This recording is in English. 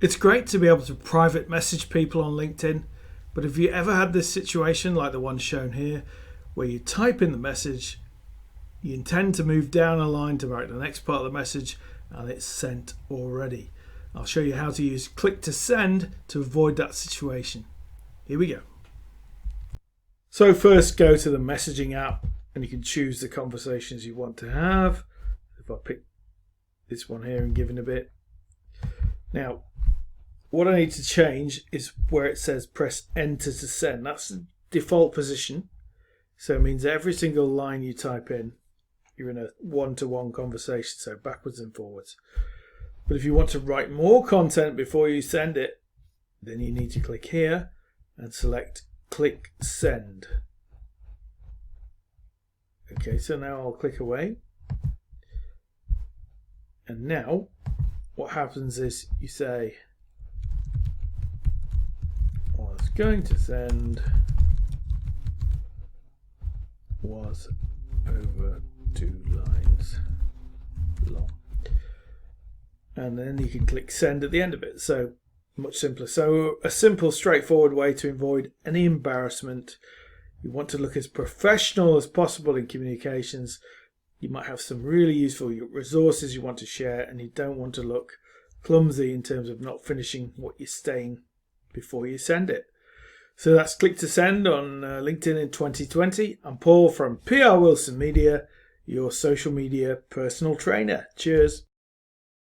It's great to be able to private message people on LinkedIn, but have you ever had this situation like the one shown here, where you type in the message, you intend to move down a line to write the next part of the message, and it's sent already? I'll show you how to use Click to Send to avoid that situation. Here we go. So first, go to the messaging app and you can choose the conversations you want to have. If I pick this one here and give it a bit. Now, what I need to change is where it says press enter to send. That's the default position. So it means every single line you type in, you're in a one-to-one conversation, so backwards and forwards. But if you want to write more content before you send it, then you need to click here and select Click Send. Okay, so now I'll click away. And now what happens is you say, I was going to send was over 2 lines long. And then you can click send at the end of it. So much simpler. So a simple, straightforward way to avoid any embarrassment. You want to look as professional as possible in communications. You might have some really useful resources you want to share, and you don't want to look clumsy in terms of not finishing what you're saying before you send it. So that's Click to Send on LinkedIn in 2020. I'm Paul from PR Wilson Media, your social media personal trainer. Cheers.